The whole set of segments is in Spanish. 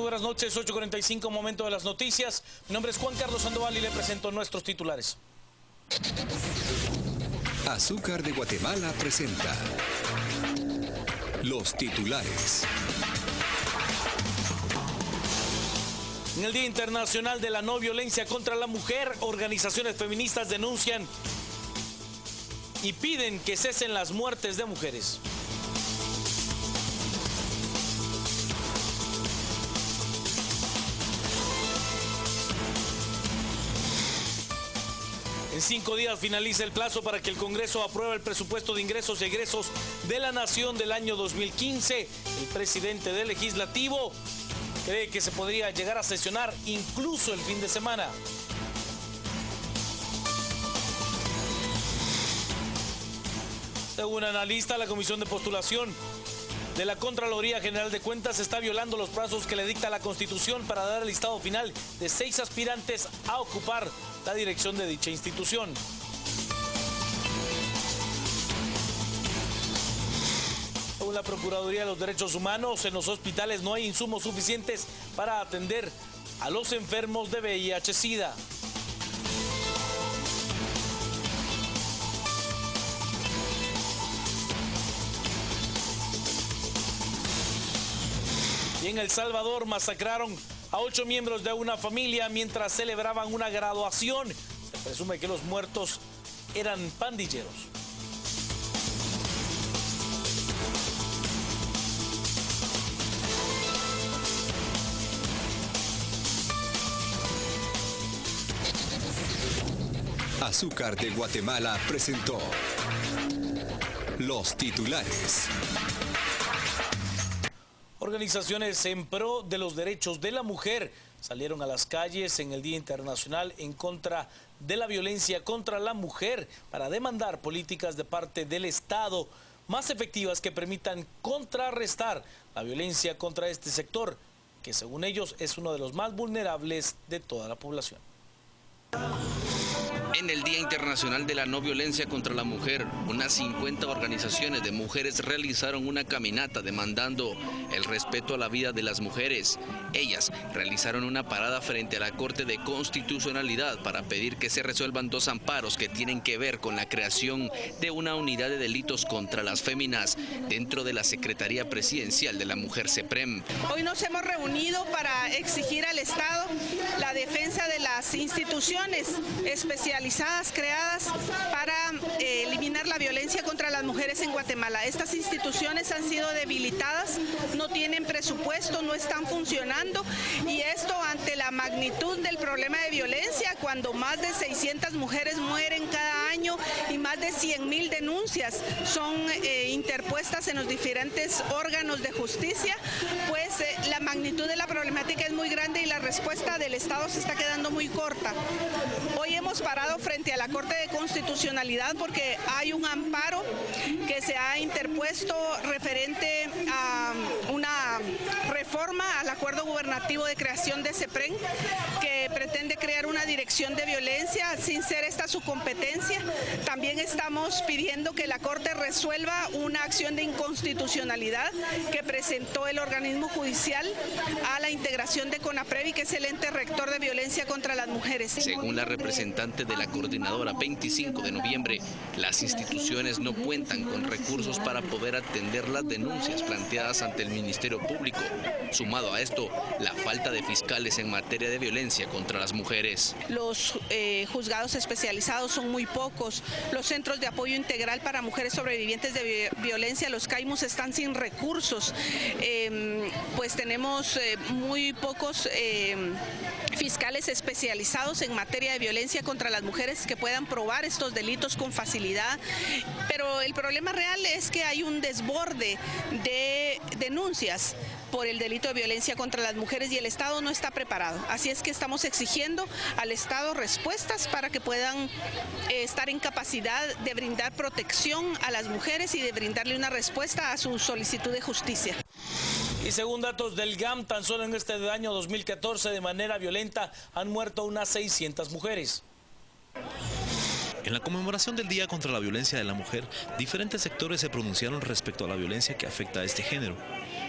Muy buenas noches, 8:45, momento de las noticias. Mi nombre es Juan Carlos Sandoval y le presento nuestros titulares. Azúcar de Guatemala presenta los titulares. En el Día Internacional de la No Violencia contra la Mujer, organizaciones feministas denuncian y piden que cesen las muertes de mujeres. En 5 días finaliza el plazo para que el Congreso apruebe el presupuesto de ingresos y egresos de la Nación del año 2015. El presidente del Legislativo cree que se podría llegar a sesionar incluso el fin de semana. Según analista, la Comisión de Postulación de la Contraloría General de Cuentas está violando los plazos que le dicta la Constitución para dar el listado final de 6 aspirantes a ocupar la dirección de dicha institución. Según la Procuraduría de los Derechos Humanos, en los hospitales no hay insumos suficientes para atender a los enfermos de VIH-Sida. Y en El Salvador masacraron a 8 miembros de una familia mientras celebraban una graduación. Se presume que los muertos eran pandilleros. Azúcar de Guatemala presentó los titulares. Organizaciones en pro de los derechos de la mujer salieron a las calles en el Día Internacional en contra de la violencia contra la mujer para demandar políticas de parte del Estado más efectivas que permitan contrarrestar la violencia contra este sector, que según ellos es uno de los más vulnerables de toda la población. En el Día Internacional de la No Violencia contra la Mujer, unas 50 organizaciones de mujeres realizaron una caminata demandando el respeto a la vida de las mujeres. Ellas realizaron una parada frente a la Corte de Constitucionalidad para pedir que se resuelvan 2 amparos que tienen que ver con la creación de una unidad de delitos contra las féminas dentro de la Secretaría Presidencial de la Mujer CEPREM. Hoy nos hemos reunido para exigir al Estado la defensa de las instituciones especializadas creadas para eliminar la violencia contra las mujeres en Guatemala. Estas instituciones han sido debilitadas, no tienen presupuesto, no están funcionando, y esto ante la magnitud del problema de violencia, cuando más de 600 mujeres mueren cada año y más de 100.000 denuncias son interpuestas en los diferentes órganos de justicia, pues la magnitud de la problemática es muy grande y la respuesta del Estado se está quedando muy corta. Hoy hemos parado frente a la Corte de Constitucionalidad porque hay un amparo que se ha interpuesto referente a una reforma al acuerdo gubernativo de creación de CEPREM, que pretende crear una dirección de violencia sin ser esta su competencia. También estamos pidiendo que la Corte resuelva una acción de inconstitucionalidad que presentó el organismo judicial a la integración de CONAPREVI, que es el ente rector de violencia contra las mujeres. Según la representante de la coordinadora 25 de noviembre, las instituciones no cuentan con recursos para poder atender las denuncias planteadas ante el Ministerio Público. Sumado a esto, la falta de fiscales en materia de violencia contra las mujeres. Los juzgados especializados son muy pocos, los centros de apoyo integral para mujeres sobrevivientes de violencia, los CAIMUS, están sin recursos, pues tenemos muy pocos fiscales especializados en materia de violencia contra las mujeres que puedan probar estos delitos con facilidad, pero el problema real es que hay un desborde de denuncias por el delito de violencia contra las mujeres y el Estado no está preparado. Así es que estamos exigiendo al Estado respuestas para que puedan estar en capacidad de brindar protección a las mujeres y de brindarle una respuesta a su solicitud de justicia. Y según datos del GAM, tan solo en este año 2014 de manera violenta han muerto unas 600 mujeres. En la conmemoración del Día contra la Violencia de la Mujer, diferentes sectores se pronunciaron respecto a la violencia que afecta a este género.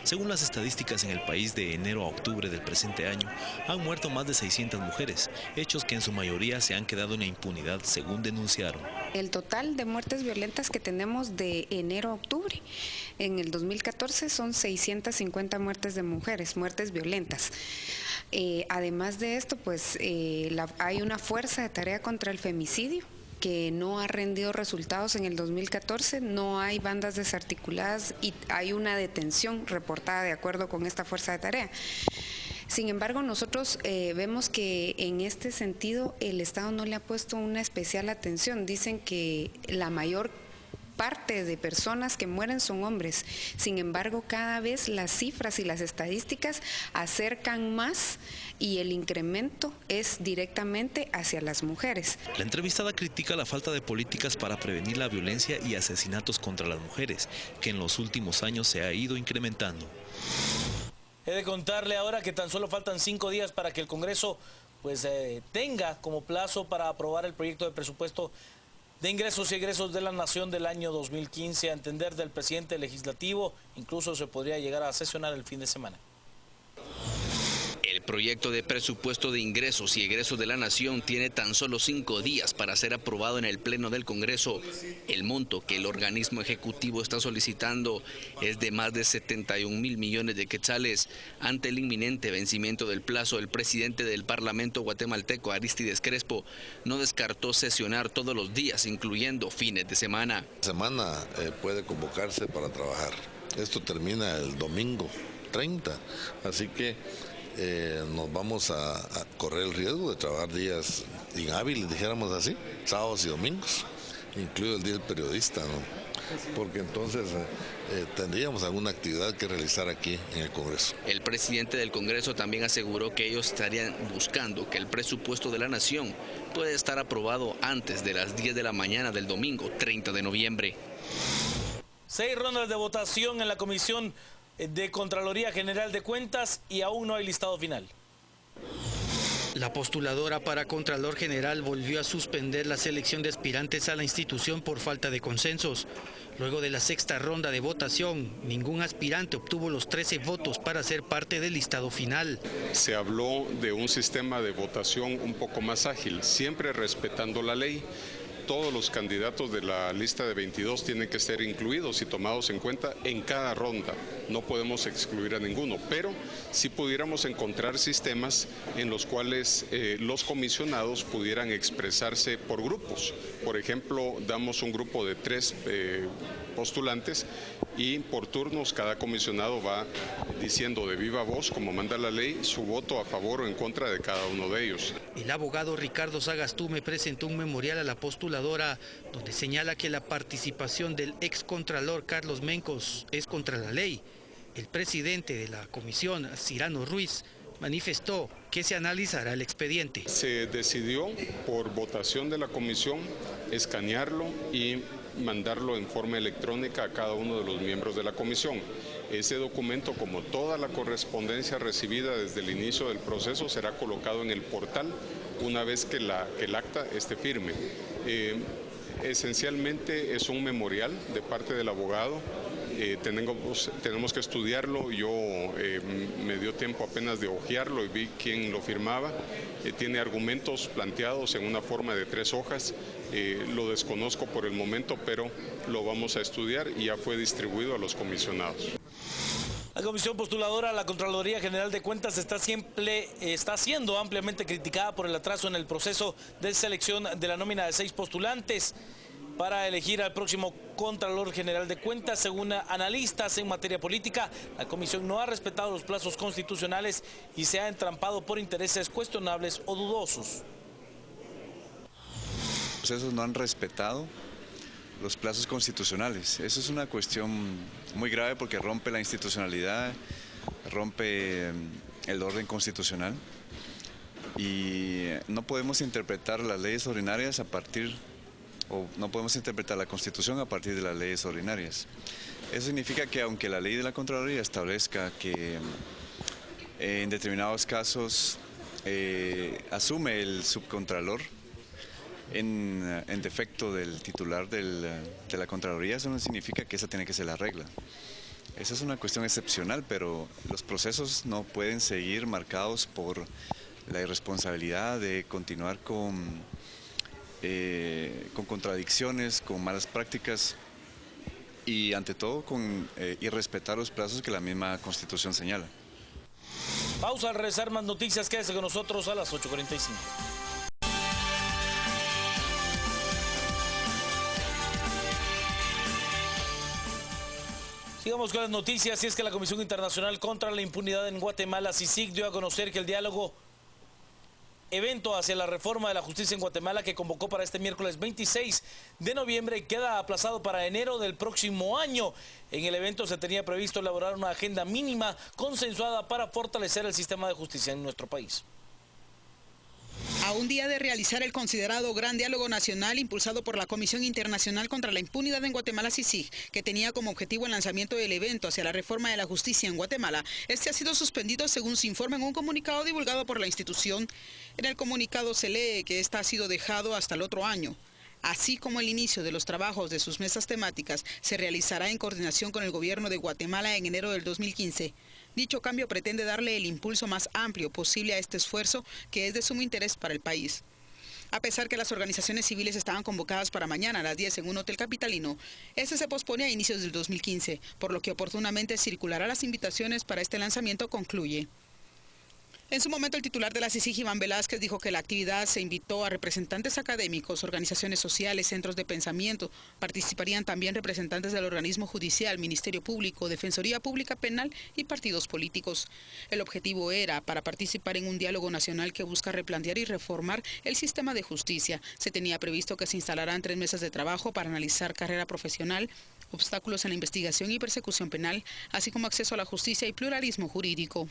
Según las estadísticas en el país de enero a octubre del presente año, han muerto más de 600 mujeres, hechos que en su mayoría se han quedado en la impunidad, según denunciaron. El total de muertes violentas que tenemos de enero a octubre en el 2014 son 650 muertes de mujeres, muertes violentas. Además de esto, pues hay una fuerza de tarea contra el femicidio que no ha rendido resultados en el 2014, no hay bandas desarticuladas y hay una detención reportada de acuerdo con esta fuerza de tarea. Sin embargo, nosotros vemos que en este sentido el Estado no le ha puesto una especial atención. Dicen que la mayor parte de personas que mueren son hombres. Sin embargo, cada vez las cifras y las estadísticas acercan más y el incremento es directamente hacia las mujeres. La entrevistada critica la falta de políticas para prevenir la violencia y asesinatos contra las mujeres, que en los últimos años se ha ido incrementando. He de contarle ahora que tan solo faltan 5 días para que el Congreso tenga como plazo para aprobar el proyecto de presupuesto de ingresos y egresos de la Nación del año 2015. A entender del presidente legislativo, incluso se podría llegar a sesionar el fin de semana. El proyecto de presupuesto de ingresos y egresos de la Nación tiene tan solo 5 días para ser aprobado en el Pleno del Congreso. El monto que el organismo ejecutivo está solicitando es de más de 71.000 millones de quetzales. Ante el inminente vencimiento del plazo, el presidente del Parlamento guatemalteco, Aristides Crespo, no descartó sesionar todos los días, incluyendo fines de semana. Semana puede convocarse para trabajar. Esto termina el domingo 30, así que nos vamos a correr el riesgo de trabajar días inhábiles, dijéramos así, sábados y domingos, incluido el día del periodista, ¿no? Porque entonces tendríamos alguna actividad que realizar aquí en el Congreso. El presidente del Congreso también aseguró que ellos estarían buscando que el presupuesto de la Nación pueda estar aprobado antes de las 10 de la mañana del domingo 30 de noviembre. 6 rondas de votación en la Comisión de Contraloría General de Cuentas y aún no hay listado final. La postuladora para Contralor General volvió a suspender la selección de aspirantes a la institución por falta de consensos. Luego de la 6ª ronda de votación, ningún aspirante obtuvo los 13 votos para ser parte del listado final. Se habló de un sistema de votación un poco más ágil, siempre respetando la ley. Todos los candidatos de la lista de 22 tienen que ser incluidos y tomados en cuenta en cada ronda. No podemos excluir a ninguno, pero sí pudiéramos encontrar sistemas en los cuales los comisionados pudieran expresarse por grupos. Por ejemplo, damos un grupo de 3 postulantes y por turnos cada comisionado va diciendo de viva voz, como manda la ley, su voto a favor o en contra de cada uno de ellos. El abogado Ricardo Sagastume presentó un memorial a la postuladora donde señala que la participación del excontralor Carlos Mencos es contra la ley. El presidente de la comisión, Cyrano Ruiz, manifestó que se analizará el expediente. Se decidió por votación de la comisión escanearlo y mandarlo en forma electrónica a cada uno de los miembros de la comisión. Ese documento, como toda la correspondencia recibida desde el inicio del proceso, será colocado en el portal una vez que el acta esté firme. Esencialmente es un memorial de parte del abogado. Tenemos que estudiarlo. Yo me dio tiempo apenas de hojearlo y vi quién lo firmaba. Tiene argumentos planteados en una forma de 3 hojas. Lo desconozco por el momento, pero lo vamos a estudiar y ya fue distribuido a los comisionados. La comisión postuladora, la Contraloría General de Cuentas, está siendo ampliamente criticada por el atraso en el proceso de selección de la nómina de 6 postulantes para elegir al próximo Contralor General de Cuentas. Según analistas en materia política, la comisión no ha respetado los plazos constitucionales y se ha entrampado por intereses cuestionables o dudosos. Los procesos no han respetado los plazos constitucionales. Eso es una cuestión muy grave porque rompe la institucionalidad, rompe el orden constitucional y no podemos interpretar las leyes ordinarias no podemos interpretar la Constitución a partir de las leyes ordinarias. Eso significa que aunque la ley de la Contraloría establezca que en determinados casos asume el subcontralor en defecto del titular de la Contraloría, eso no significa que esa tiene que ser la regla. Esa es una cuestión excepcional, pero los procesos no pueden seguir marcados por la irresponsabilidad de continuar con contradicciones, con malas prácticas y ante todo con irrespetar los plazos que la misma Constitución señala. Pausa, al regresar más noticias, quédese con nosotros a las 8:45. Sigamos con las noticias. Y es que la Comisión Internacional contra la Impunidad en Guatemala, CICIG, dio a conocer que el evento hacia la reforma de la justicia en Guatemala, que convocó para este miércoles 26 de noviembre, queda aplazado para enero del próximo año. En el evento se tenía previsto elaborar una agenda mínima consensuada para fortalecer el sistema de justicia en nuestro país. A un día de realizar el considerado Gran Diálogo Nacional impulsado por la Comisión Internacional contra la Impunidad en Guatemala, CICIG, que tenía como objetivo el lanzamiento del evento hacia la reforma de la justicia en Guatemala, este ha sido suspendido según se informa en un comunicado divulgado por la institución. En el comunicado se lee que este ha sido dejado hasta el otro año. Así como el inicio de los trabajos de sus mesas temáticas se realizará en coordinación con el gobierno de Guatemala en enero del 2015. Dicho cambio pretende darle el impulso más amplio posible a este esfuerzo que es de sumo interés para el país. A pesar que las organizaciones civiles estaban convocadas para mañana a las 10 en un hotel capitalino, este se pospone a inicios del 2015, por lo que oportunamente circulará las invitaciones para este lanzamiento, concluye. En su momento, el titular de la CICIG, Iván Velázquez, dijo que la actividad se invitó a representantes académicos, organizaciones sociales, centros de pensamiento. Participarían también representantes del organismo judicial, Ministerio Público, Defensoría Pública Penal y partidos políticos. El objetivo era para participar en un diálogo nacional que busca replantear y reformar el sistema de justicia. Se tenía previsto que se instalaran 3 mesas de trabajo para analizar carrera profesional, obstáculos en la investigación y persecución penal, así como acceso a la justicia y pluralismo jurídico.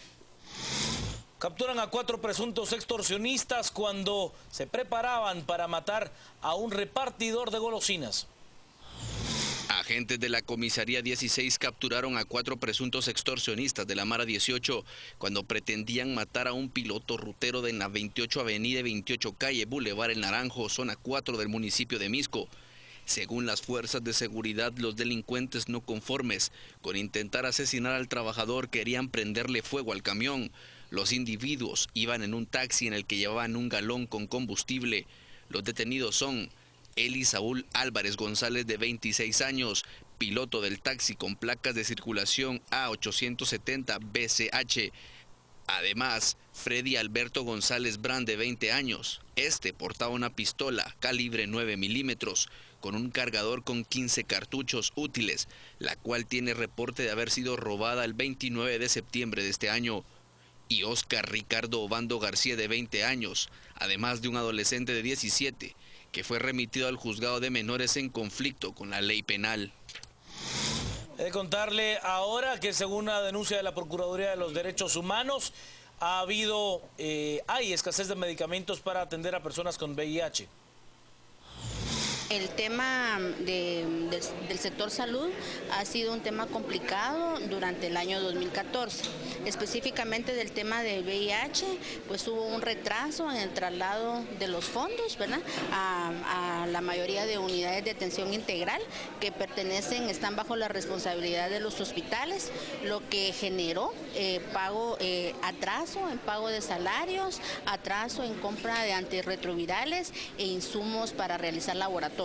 Capturan a 4 presuntos extorsionistas cuando se preparaban para matar a un repartidor de golosinas. Agentes de la comisaría 16 capturaron a 4 presuntos extorsionistas de la Mara 18 cuando pretendían matar a un piloto rutero de la 28 Avenida y 28 Calle Boulevard El Naranjo, zona 4 del municipio de Misco. Según las fuerzas de seguridad, los delincuentes, no conformes con intentar asesinar al trabajador, querían prenderle fuego al camión. Los individuos iban en un taxi en el que llevaban un galón con combustible. Los detenidos son Eli Saúl Álvarez González, de 26 años, piloto del taxi con placas de circulación A870 BCH. Además, Freddy Alberto González Brand, de 20 años. Este portaba una pistola calibre 9 milímetros con un cargador con 15 cartuchos útiles, la cual tiene reporte de haber sido robada el 29 de septiembre de este año. Y Oscar Ricardo Obando García, de 20 años, además de un adolescente de 17, que fue remitido al juzgado de menores en conflicto con la ley penal. He de contarle ahora que, según una denuncia de la Procuraduría de los Derechos Humanos, hay escasez de medicamentos para atender a personas con VIH. El tema del sector salud ha sido un tema complicado durante el año 2014. Específicamente del tema del VIH, pues hubo un retraso en el traslado de los fondos, ¿verdad?, a la mayoría de unidades de atención integral que están bajo la responsabilidad de los hospitales, lo que generó atraso en pago de salarios, atraso en compra de antirretrovirales e insumos para realizar laboratorios.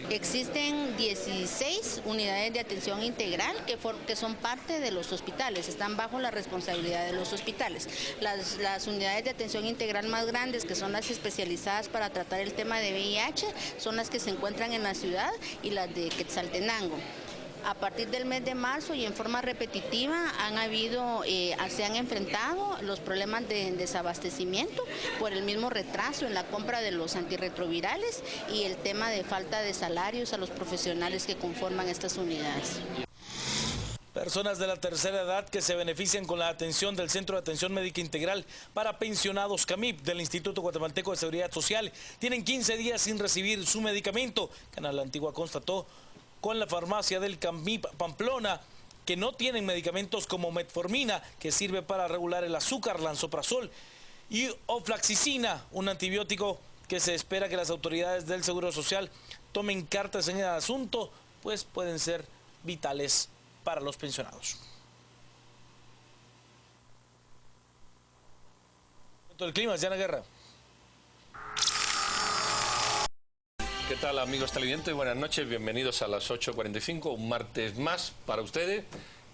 Existen 16 unidades de atención integral que son parte de los hospitales, están bajo la responsabilidad de los hospitales. Las unidades de atención integral más grandes, que son las especializadas para tratar el tema de VIH, son las que se encuentran en la ciudad y las de Quetzaltenango. A partir del mes de marzo y en forma repetitiva se han enfrentado los problemas de desabastecimiento por el mismo retraso en la compra de los antirretrovirales y el tema de falta de salarios a los profesionales que conforman estas unidades. Personas de la tercera edad que se benefician con la atención del Centro de Atención Médica Integral para Pensionados CAMIP del Instituto Guatemalteco de Seguridad Social tienen 15 días sin recibir su medicamento. Canal Antigua constató con la farmacia del CAMIP Pamplona que no tienen medicamentos como metformina, que sirve para regular el azúcar, lansoprazol, y ofloxacina, un antibiótico que se espera que las autoridades del Seguro Social tomen cartas en el asunto, pues pueden ser vitales para los pensionados. El clima, Diana Guerra. ¿Qué tal, amigos televidentes? Buenas noches, bienvenidos a las 8:45, un martes más para ustedes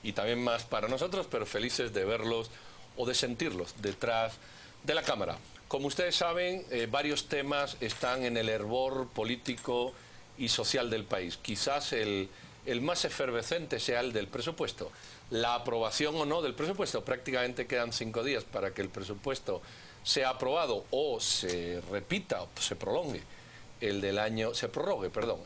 y también más para nosotros, pero felices de verlos o de sentirlos detrás de la cámara. Como ustedes saben, varios temas están en el hervor político y social del país. Quizás el más efervescente sea el del presupuesto. La aprobación o no del presupuesto. Prácticamente quedan 5 días para que el presupuesto sea aprobado o se repita o se prolongue el del año,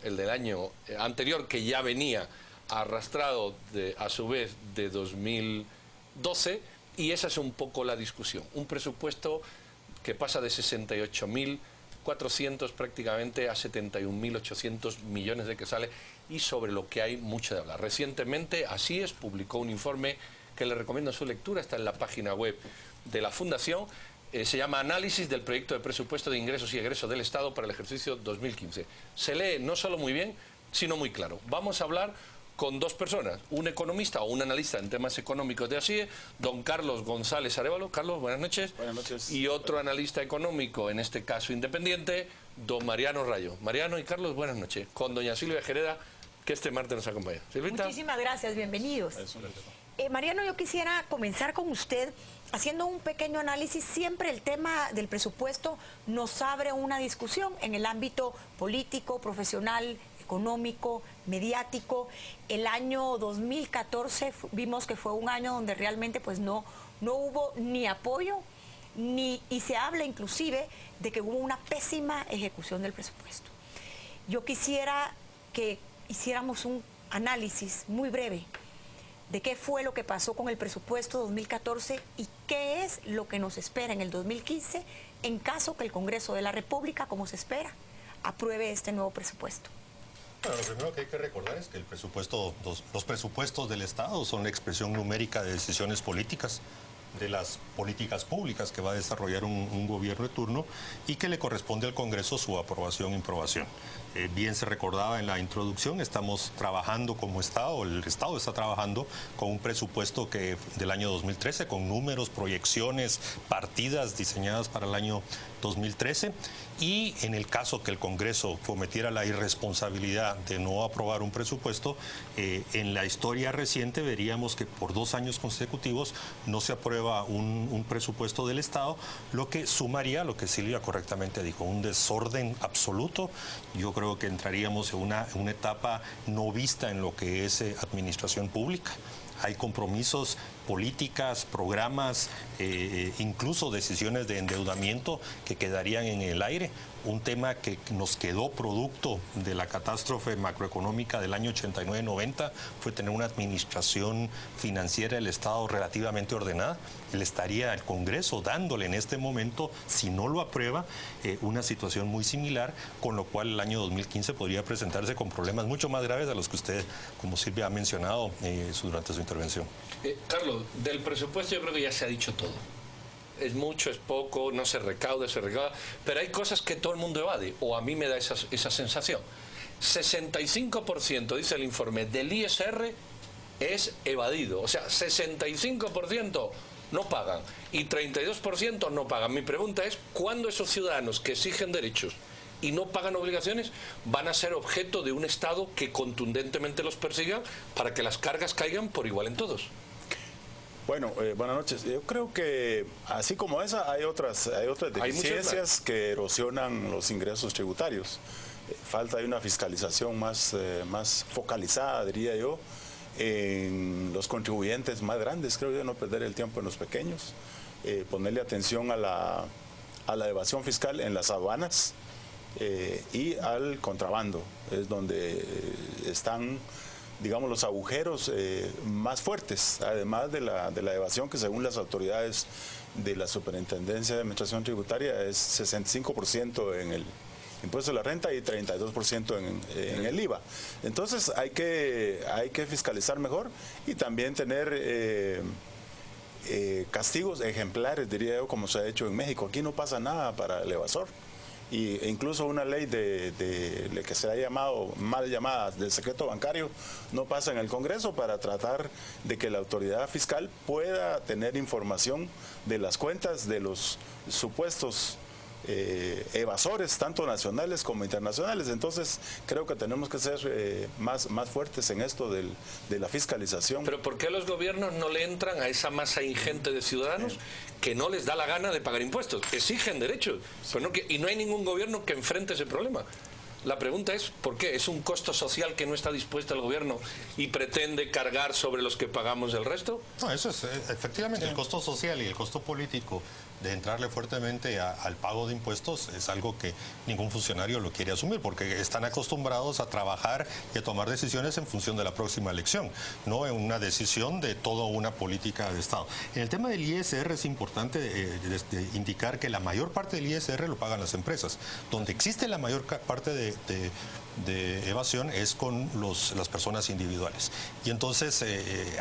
el del año anterior, que ya venía arrastrado a su vez de 2012, y esa es un poco la discusión. Un presupuesto que pasa de 68.400 prácticamente a 71.800 millones de quetzales, y sobre lo que hay mucho de hablar. Recientemente Asíes publicó un informe que le recomiendo su lectura, está en la página web de la Fundación. Se llama Análisis del proyecto de presupuesto de ingresos y egresos del Estado para el ejercicio 2015. Se lee no solo muy bien, sino muy claro. Vamos a hablar con dos personas, un economista o un analista en temas económicos de Asíes, don Carlos González Arévalo. Carlos, buenas noches. Buenas noches. Y otro analista económico, en este caso independiente, don Mariano Rayo. Mariano y Carlos, buenas noches. Con doña Silvia Jereda, que este martes nos acompaña. Silvita. Muchísimas gracias, bienvenidos. Mariano, yo quisiera comenzar con usted haciendo un pequeño análisis. Siempre el tema del presupuesto nos abre una discusión en el ámbito político, profesional, económico, mediático. El año 2014 vimos que fue un año donde realmente pues no hubo ni apoyo, y se habla inclusive de que hubo una pésima ejecución del presupuesto. Yo quisiera que hiciéramos un análisis muy breve de qué fue lo que pasó con el presupuesto 2014 y qué es lo que nos espera en el 2015 en caso que el Congreso de la República, como se espera, apruebe este nuevo presupuesto. Bueno, lo primero que hay que recordar es que los presupuestos del Estado son la expresión numérica de decisiones políticas, de las políticas públicas que va a desarrollar un gobierno de turno, y que le corresponde al Congreso su aprobación e improbación. Bien se recordaba en la introducción, estamos trabajando como Estado, el Estado está trabajando con un presupuesto del año 2013, con números, proyecciones, partidas diseñadas para el año 2013, y en el caso que el Congreso cometiera la irresponsabilidad de no aprobar un presupuesto, en la historia reciente veríamos que por 2 años consecutivos no se aprueba un presupuesto del Estado, lo que sumaría, lo que Silvia correctamente dijo, un desorden absoluto. Yo creo que entraríamos en una etapa no vista en lo que es administración pública. Hay compromisos, políticas, programas, incluso decisiones de endeudamiento que quedarían en el aire. Un tema que nos quedó producto de la catástrofe macroeconómica del año 89-90 fue tener una administración financiera del Estado relativamente ordenada. Estaría el Congreso dándole en este momento, si no lo aprueba, una situación muy similar, con lo cual el año 2015 podría presentarse con problemas mucho más graves a los que usted, como Silvia ha mencionado durante su intervención. Carlos, del presupuesto yo creo que ya se ha dicho todo. Es mucho, es poco, no se recauda, pero hay cosas que todo el mundo evade, o a mí me da esa sensación. 65%, dice el informe, del ISR es evadido, o sea, 65% no pagan y 32% no pagan. Mi pregunta es, ¿cuándo esos ciudadanos que exigen derechos y no pagan obligaciones van a ser objeto de un Estado que contundentemente los persiga para que las cargas caigan por igual en todos? Bueno, buenas noches. Yo creo que así como esa hay otras deficiencias que erosionan los ingresos tributarios. Falta de una fiscalización más focalizada, diría yo, en los contribuyentes más grandes, creo yo, no perder el tiempo en los pequeños, ponerle atención a la evasión fiscal en las aduanas y al contrabando, es donde están, digamos, los agujeros más fuertes, además de la evasión que según las autoridades de la Superintendencia de Administración Tributaria es 65% en el impuesto de la renta y 32% en el IVA. Entonces hay que fiscalizar mejor y también tener castigos ejemplares, diría yo, como se ha hecho en México. Aquí no pasa nada para el evasor. e incluso una ley de que se ha llamado, mal llamada, del secreto bancario, no pasa en el Congreso para tratar de que la autoridad fiscal pueda tener información de las cuentas de los supuestos evasores, tanto nacionales como internacionales. Entonces creo que tenemos que ser más fuertes en esto de la fiscalización. Pero ¿por qué los gobiernos no le entran a esa masa ingente de ciudadanos que no les da la gana de pagar impuestos? Exigen derechos, pero y no hay ningún gobierno que enfrente ese problema. La pregunta es, ¿por qué? ¿Es un costo social que no está dispuesto el gobierno y pretende cargar sobre los que pagamos el resto? No, eso es efectivamente el costo social y el costo político de entrarle fuertemente al pago de impuestos es algo que ningún funcionario lo quiere asumir, porque están acostumbrados a trabajar y a tomar decisiones en función de la próxima elección, no en una decisión de toda una política de Estado. En el tema del ISR es importante indicar que la mayor parte del ISR lo pagan las empresas. Donde existe la mayor parte de evasión es con las personas individuales. Y entonces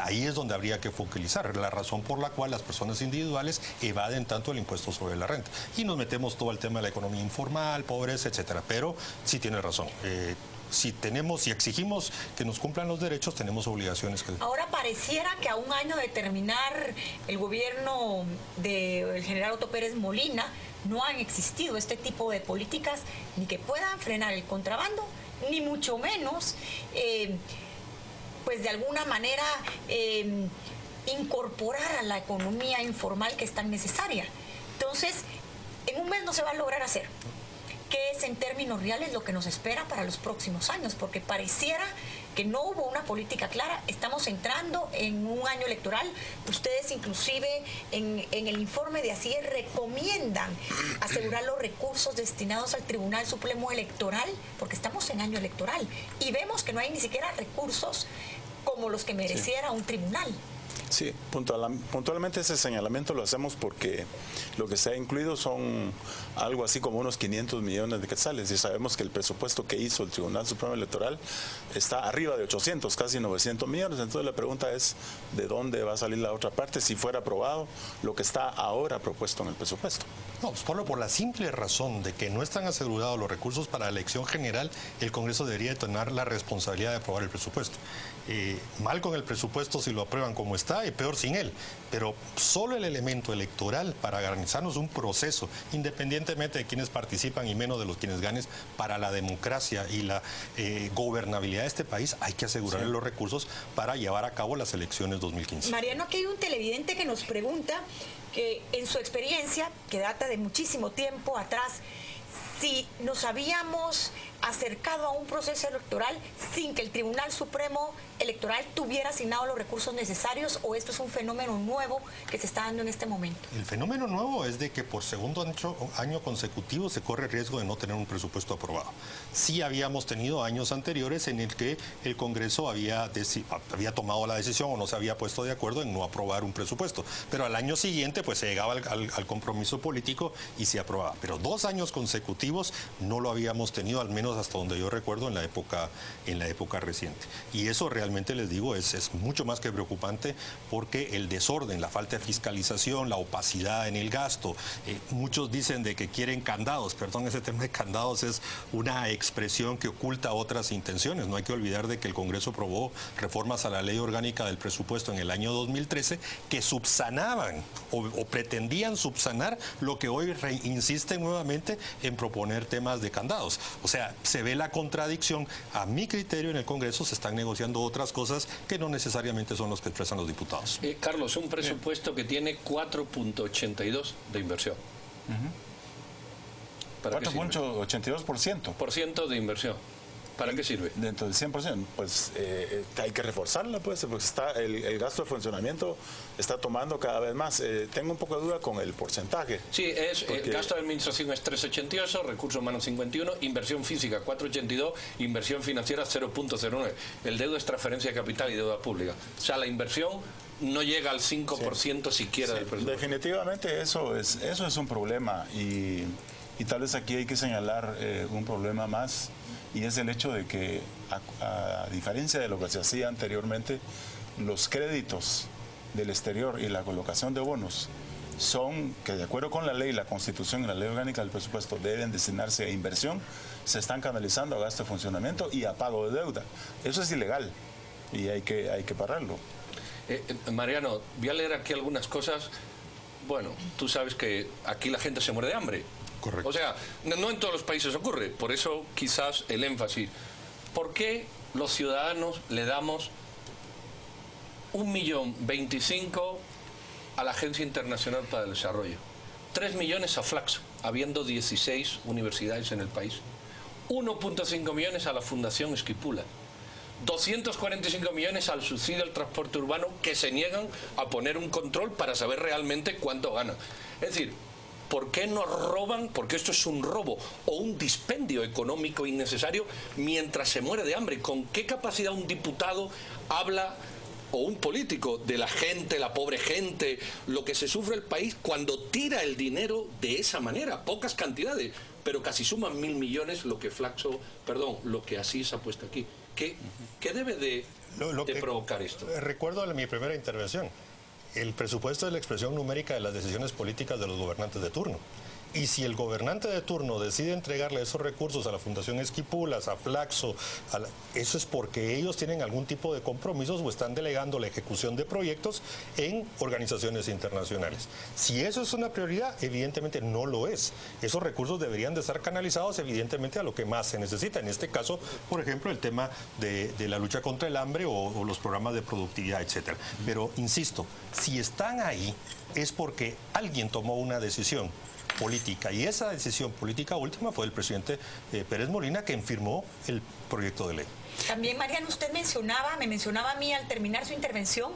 ahí es donde habría que focalizar la razón por la cual las personas individuales evaden tanto el impuesto sobre la renta. Y nos metemos todo el tema de la economía informal, pobreza, etcétera. Pero sí tiene razón. Si exigimos que nos cumplan los derechos, tenemos obligaciones. Ahora pareciera que a un año de terminar el gobierno del general Otto Pérez Molina no han existido este tipo de políticas ni que puedan frenar el contrabando, ni mucho menos, pues de alguna manera incorporar a la economía informal que es tan necesaria. Entonces, en un mes no se va a lograr hacer. ¿Qué es en términos reales lo que nos espera para los próximos años? Porque pareciera que no hubo una política clara. Estamos entrando en un año electoral. Ustedes inclusive en el informe de ACIE recomiendan asegurar los recursos destinados al Tribunal Supremo Electoral, porque estamos en año electoral y vemos que no hay ni siquiera recursos como los que mereciera un tribunal. Sí, puntualmente ese señalamiento lo hacemos porque lo que se ha incluido son algo así como unos 500 millones de quetzales y sabemos que el presupuesto que hizo el Tribunal Supremo Electoral está arriba de 800, casi 900 millones. Entonces la pregunta es ¿de dónde va a salir la otra parte si fuera aprobado lo que está ahora propuesto en el presupuesto? No, pues por la simple razón de que no están asegurados los recursos para la elección general, el Congreso debería tener la responsabilidad de aprobar el presupuesto. Mal con el presupuesto si lo aprueban como está y peor sin él, pero solo el elemento electoral para garantizarnos un proceso, independientemente de quienes participan y menos de los quienes ganen, para la democracia y la gobernabilidad de este país, hay que asegurarle los recursos para llevar a cabo las elecciones 2015. Mariano, aquí hay un televidente que nos pregunta que en su experiencia, que data de muchísimo tiempo atrás, si nos habíamos acercado a un proceso electoral sin que el Tribunal Supremo Electoral tuviera asignado los recursos necesarios, o esto es un fenómeno nuevo que se está dando en este momento. El fenómeno nuevo es de que por segundo año consecutivo se corre el riesgo de no tener un presupuesto aprobado. Sí habíamos tenido años anteriores en el que el Congreso había tomado la decisión o no se había puesto de acuerdo en no aprobar un presupuesto, pero al año siguiente pues se llegaba al compromiso político y se aprobaba. Pero 2 años consecutivos no lo habíamos tenido, al menos hasta donde yo recuerdo en la época reciente. Y eso realmente, les digo, es mucho más que preocupante, porque el desorden, la falta de fiscalización, la opacidad en el gasto, muchos dicen de que quieren candados. Perdón, ese tema de candados es una expresión que oculta otras intenciones. No hay que olvidar de que el Congreso aprobó reformas a la Ley Orgánica del Presupuesto en el año 2013 que subsanaban o pretendían subsanar lo que hoy insisten nuevamente en proponer temas de candados. O sea, se ve la contradicción. A mi criterio, en el Congreso se están negociando otras cosas que no necesariamente son los que expresan los diputados. Carlos, un presupuesto que tiene 4.82 de inversión. 4.82%. Por ciento de inversión. ¿Para qué sirve? Dentro del 100%, pues hay que reforzarla, pues, porque el gasto de funcionamiento está tomando cada vez más. Tengo un poco de duda con el porcentaje. Sí, porque gasto de administración es 3,88, recursos humanos 51, inversión física 4,82, inversión financiera 0,09. El deuda es transferencia de capital y deuda pública. O sea, la inversión no llega al 5% siquiera del presupuesto. Definitivamente eso es un problema, y tal vez aquí hay que señalar un problema más, y es el hecho de que, a diferencia de lo que se hacía anteriormente, los créditos del exterior y la colocación de bonos son que de acuerdo con la ley, la Constitución y la ley orgánica del presupuesto deben destinarse a inversión, se están canalizando a gasto de funcionamiento y a pago de deuda. Eso es ilegal y hay que pararlo. Mariano, voy a leer aquí algunas cosas. Bueno, tú sabes que aquí la gente se muere de hambre. Correcto. O sea, no en todos los países ocurre, por eso quizás el énfasis. ¿Por qué los ciudadanos le damos 1.025.000 a la Agencia Internacional para el Desarrollo? 3 millones a Flaxo, habiendo 16 universidades en el país. 1.5 millones a la Fundación Esquipula. 245 millones al subsidio al transporte urbano, que se niegan a poner un control para saber realmente cuánto ganan. Es decir, ¿por qué nos roban? Porque esto es un robo o un dispendio económico innecesario mientras se muere de hambre. ¿Con qué capacidad un diputado habla, o un político, de la gente, la pobre gente, lo que se sufre el país cuando tira el dinero de esa manera? Pocas cantidades, pero casi suman 1.000 millones lo que lo que Asís ha puesto aquí. ¿Qué debe de provocar esto? Recuerdo mi primera intervención. El presupuesto es la expresión numérica de las decisiones políticas de los gobernantes de turno. Y si el gobernante de turno decide entregarle esos recursos a la Fundación Esquipulas, a Flaxo, eso es porque ellos tienen algún tipo de compromisos o están delegando la ejecución de proyectos en organizaciones internacionales. Si eso es una prioridad, evidentemente no lo es. Esos recursos deberían de estar canalizados evidentemente a lo que más se necesita. En este caso, por ejemplo, el tema de la lucha contra el hambre o los programas de productividad, etcétera. Pero, insisto, si están ahí es porque alguien tomó una decisión política, y esa decisión política última fue el presidente Pérez Molina, quien firmó el proyecto de ley. También, Mariano, usted me mencionaba a mí al terminar su intervención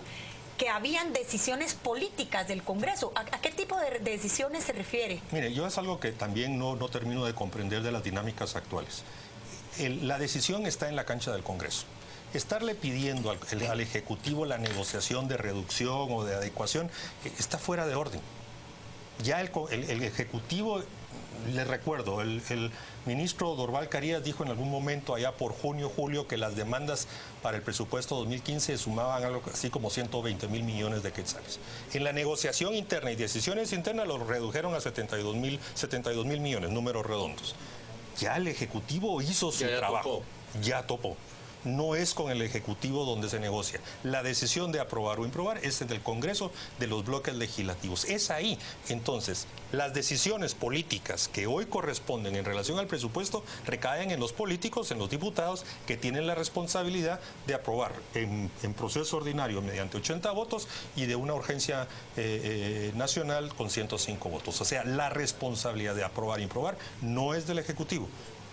que habían decisiones políticas del Congreso. ¿A qué tipo de decisiones se refiere? Mire, yo es algo que también no termino de comprender de las dinámicas actuales. La decisión está en la cancha del Congreso. Estarle pidiendo al Ejecutivo la negociación de reducción o de adecuación está fuera de orden. Ya el Ejecutivo, le recuerdo, el ministro Dorval Carías dijo en algún momento allá por junio, julio, que las demandas para el presupuesto 2015 sumaban algo así como 120.000 millones de quetzales. En la negociación interna y decisiones internas lo redujeron a 72.000 millones, números redondos. Ya el Ejecutivo hizo su trabajo, ya topó. No es con el Ejecutivo donde se negocia. La decisión de aprobar o improbar es del Congreso, de los bloques legislativos. Es ahí. Entonces, las decisiones políticas que hoy corresponden en relación al presupuesto recaen en los políticos, en los diputados, que tienen la responsabilidad de aprobar en proceso ordinario mediante 80 votos y de una urgencia nacional con 105 votos. O sea, la responsabilidad de aprobar e improbar no es del Ejecutivo,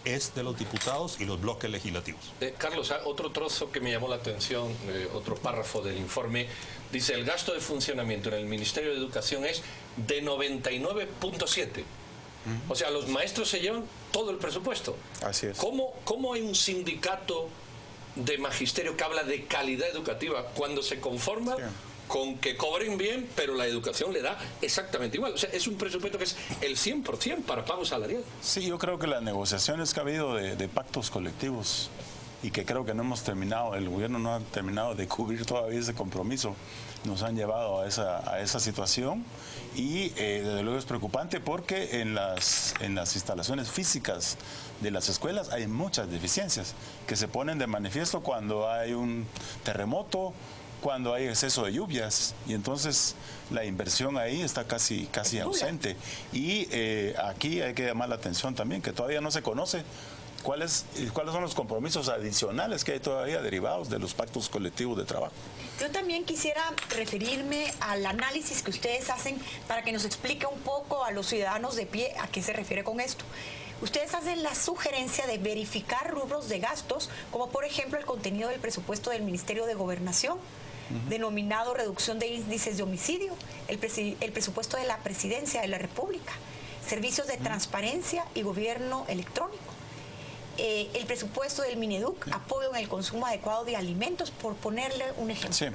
es de los diputados y los bloques legislativos. Carlos, otro trozo que me llamó la atención, otro párrafo del informe, dice: el gasto de funcionamiento en el Ministerio de Educación es de 99.7. O sea, los maestros se llevan todo el presupuesto. Así es. ¿Cómo hay un sindicato de magisterio que habla de calidad educativa cuando se conforma con que cobren bien, pero la educación le da exactamente igual? O sea, es un presupuesto que es el 100% para pago salarial. Sí, yo creo que las negociaciones que ha habido de pactos colectivos y que creo que no hemos terminado, el gobierno no ha terminado de cubrir todavía ese compromiso, nos han llevado a esa situación y desde luego es preocupante porque en las instalaciones físicas de las escuelas hay muchas deficiencias que se ponen de manifiesto cuando hay un terremoto, cuando hay exceso de lluvias, y entonces la inversión ahí está casi ausente. Y aquí hay que llamar la atención también, que todavía no se conoce cuáles son los compromisos adicionales que hay todavía derivados de los pactos colectivos de trabajo. Yo también quisiera referirme al análisis que ustedes hacen para que nos explique un poco a los ciudadanos de pie a qué se refiere con esto. Ustedes hacen la sugerencia de verificar rubros de gastos, como por ejemplo el contenido del presupuesto del Ministerio de Gobernación, denominado reducción de índices de homicidio, el presupuesto de la Presidencia de la República, servicios de transparencia y gobierno electrónico, el presupuesto del Mineduc, apoyo en el consumo adecuado de alimentos, por ponerle un ejemplo. Sí.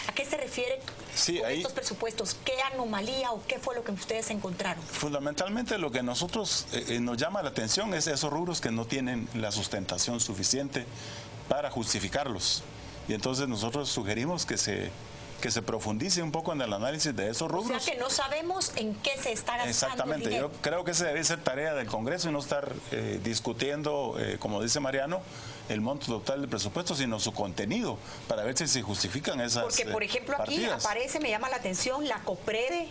¿A qué se refiere con estos presupuestos? ¿Qué anomalía o qué fue lo que ustedes encontraron? Fundamentalmente lo que nosotros nos llama la atención es esos rubros que no tienen la sustentación suficiente para justificarlos. Y entonces nosotros sugerimos que se que se profundice un poco en el análisis de esos rubros. O sea que no sabemos en qué se está gastando. Exactamente, el dinero. yo creo que esa debe ser tarea del Congreso y no estar discutiendo, como dice Mariano, el monto total del presupuesto, sino su contenido, para ver si se justifican esas Porque, por ejemplo, aquí partidas. aparece, me llama la atención, la COPREDE,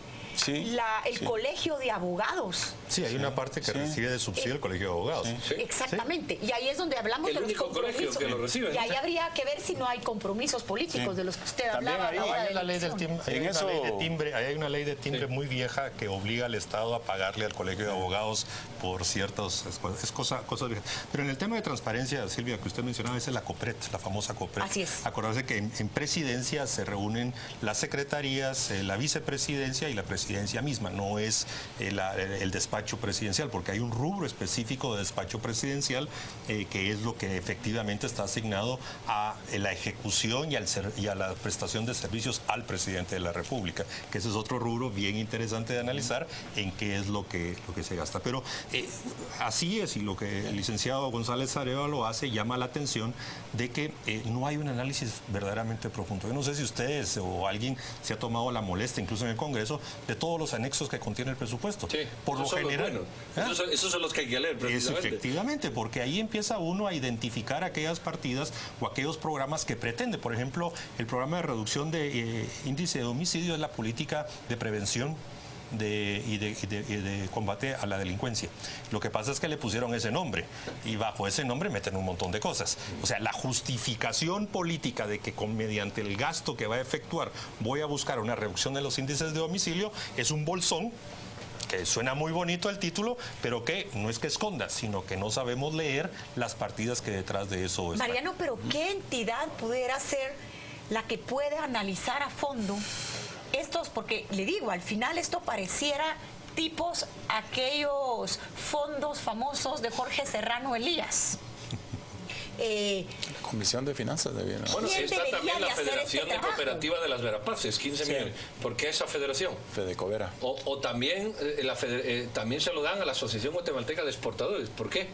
el Colegio de Abogados. Sí, hay una parte que recibe de subsidio el Colegio de Abogados. Exactamente, y ahí es donde hablamos de los compromisos. Que lo recibe. Y ahí habría que ver si no hay compromisos políticos de los que usted hablaba. Hay una ley del timbre, hay una ley de timbre muy vieja que obliga al Estado a pagarle al Colegio de Abogados por ciertos... Es cosas viejas. Pero en el tema de transparencia, Silvia, que usted mencionaba, es la COPRED, la famosa COPRED. Así es. Acordarse que en presidencia se reúnen las secretarías, la vicepresidencia y la presidencia misma, no es el despacho presidencial, porque hay un rubro específico de despacho presidencial que es lo que efectivamente está asignado a la ejecución y a la prestación de servicios al presidente de la República, que ese es otro rubro bien interesante de analizar en qué es lo que se gasta. Pero así es, y lo que el licenciado González Arevalo hace llama la atención de que no hay un análisis verdaderamente profundo. Yo no sé si ustedes o alguien se ha tomado la molestia, incluso en el Congreso, de todos los anexos que contiene el presupuesto. Sí, por lo general. Esos son los que hay que leer, precisamente. Efectivamente, porque ahí empieza uno a identificar aquellas partidas o aquellos programas que pretende. Por ejemplo, el programa de reducción de índice de homicidio es la política de prevención y de combate a la delincuencia. Lo que pasa es que le pusieron ese nombre y bajo ese nombre meten un montón de cosas. O sea, la justificación política de que mediante el gasto que va a efectuar voy a buscar una reducción de los índices de homicidio es un bolsón que suena muy bonito el título, pero que no es que esconda, sino que no sabemos leer las partidas que detrás de eso están. Mariano, pero ¿qué entidad pudiera ser la que puede analizar a fondo estos? Porque le digo, al final esto pareciera tipos aquellos fondos famosos de Jorge Serrano Elías. La Comisión de Finanzas debía. Bueno, está también la Federación de Cooperativa de las Verapaces, 15 millones. ¿Por qué esa federación? Fedecovera. O también, también se lo dan a la Asociación Guatemalteca de Exportadores. ¿Por qué?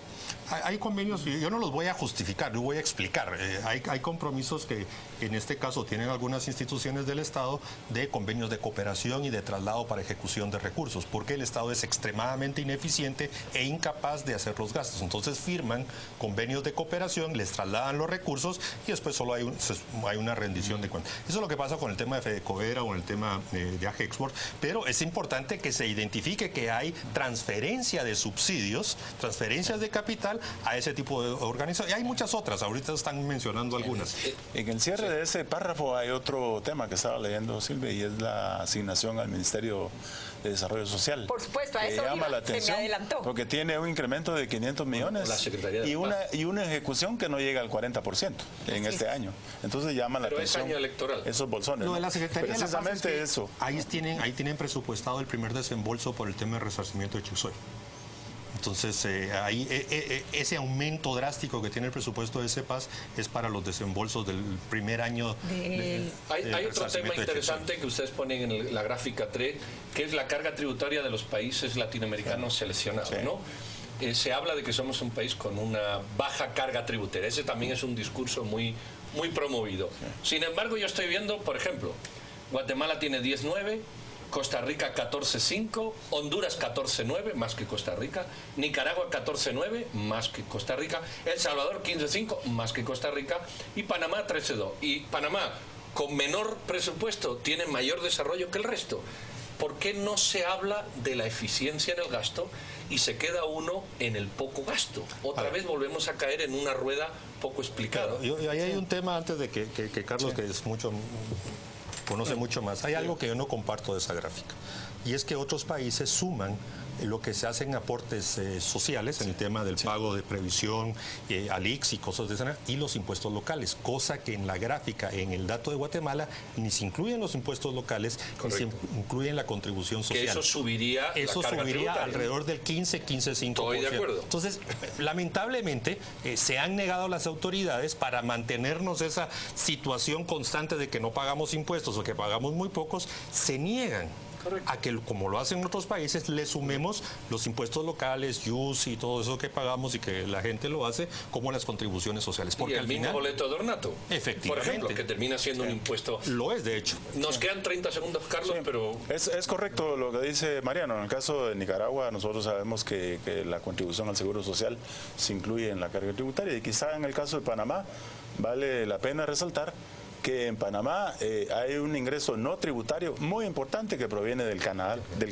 Hay convenios, yo no los voy a justificar, yo voy a explicar. Hay compromisos que en este caso tienen algunas instituciones del Estado de convenios de cooperación y de traslado para ejecución de recursos, porque el Estado es extremadamente ineficiente e incapaz de hacer los gastos. Entonces firman convenios de cooperación, les trasladan los recursos y después solo hay una rendición de cuentas. Eso es lo que pasa con el tema de Fedecovera o en el tema de Agexport, pero es importante que se identifique que hay transferencia de subsidios, transferencias de capital a ese tipo de organizaciones. Y hay muchas otras, ahorita están mencionando algunas. En el cierre de ese párrafo hay otro tema que estaba leyendo Silvia y es la asignación al Ministerio de Desarrollo Social. Por supuesto, a eso llama la se atención me adelantó. porque tiene un incremento de 500 millones y una ejecución que no llega al 40% en este año. Entonces llama la atención. Pero es año electoral. Esos bolsones. Lo de la Secretaría precisamente de la Paz es que eso. Ahí tienen presupuestado el primer desembolso por el tema de resarcimiento de Chixoy. Entonces, ahí ese aumento drástico que tiene el presupuesto de CEPAS es para los desembolsos del primer año. Hay otro tema interesante que ustedes ponen en la gráfica 3, que es la carga tributaria de los países latinoamericanos seleccionados, ¿no? Se habla de que somos un país con una baja carga tributaria. Ese también es un discurso muy promovido. Sin embargo, yo estoy viendo, por ejemplo, Guatemala tiene 10.9, Costa Rica 14.5, Honduras 14.9, más que Costa Rica, Nicaragua 14.9, más que Costa Rica, El Salvador 15.5, más que Costa Rica, y Panamá 13.2. Y Panamá, con menor presupuesto, tiene mayor desarrollo que el resto. ¿Por qué no se habla de la eficiencia en el gasto y se queda uno en el poco gasto? Otra vez volvemos a caer en una rueda poco explicada. Claro, ahí hay un tema antes de que Carlos, que es conoce mucho más. Hay algo que yo no comparto de esa gráfica, y es que otros países suman lo que se hacen aportes sociales en el tema del pago de previsión, al IX y cosas de esa, y los impuestos locales, cosa que en la gráfica, en el dato de Guatemala, ni se incluyen los impuestos locales, ni se incluyen la contribución social. Que eso subiría alrededor del 15-15,5%. Estoy de acuerdo. Entonces, lamentablemente, se han negado las autoridades para mantenernos esa situación constante de que no pagamos impuestos o que pagamos muy pocos, se niegan a que, como lo hacen en otros países, le sumemos los impuestos locales, IUS y todo eso que pagamos y que la gente lo hace, como las contribuciones sociales. Porque y el mismo boleto de ornato, efectivamente, por ejemplo, que termina siendo un impuesto. Lo es, de hecho. Nos quedan 30 segundos, Carlos, pero... Es correcto lo que dice Mariano. En el caso de Nicaragua, nosotros sabemos que la contribución al Seguro Social se incluye en la carga tributaria, y quizá en el caso de Panamá vale la pena resaltar que en Panamá hay un ingreso no tributario muy importante que proviene del canal, de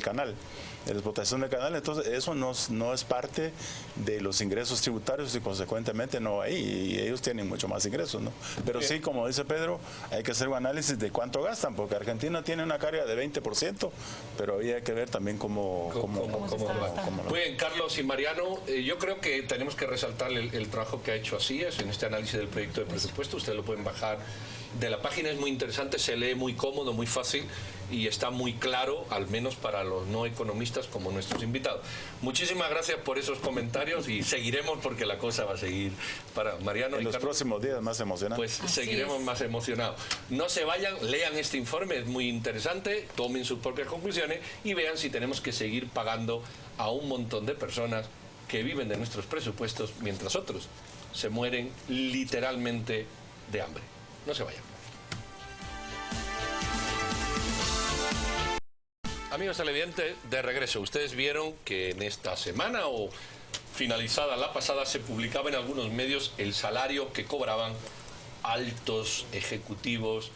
la explotación del canal. Entonces eso no es parte de los ingresos tributarios y consecuentemente no hay, y ellos tienen mucho más ingresos, ¿no? Pero sí, como dice Pedro, hay que hacer un análisis de cuánto gastan, porque Argentina tiene una carga de 20%, pero ahí hay que ver también cómo Muy bien, Carlos y Mariano, yo creo que tenemos que resaltar el trabajo que ha hecho ASIES en este análisis del proyecto de presupuesto. Ustedes lo pueden bajar de la página, es muy interesante, se lee muy cómodo, muy fácil y está muy claro, al menos para los no economistas como nuestros invitados. Muchísimas gracias por esos comentarios y seguiremos, porque la cosa va a seguir para Mariano. En los próximos días más emocionantes. Pues seguiremos más emocionados. No se vayan, lean este informe, es muy interesante, tomen sus propias conclusiones y vean si tenemos que seguir pagando a un montón de personas que viven de nuestros presupuestos mientras otros se mueren literalmente de hambre. No se vayan. Amigos televidentes, de regreso. Ustedes vieron que en esta semana o finalizada la pasada se publicaba en algunos medios el salario que cobraban altos ejecutivos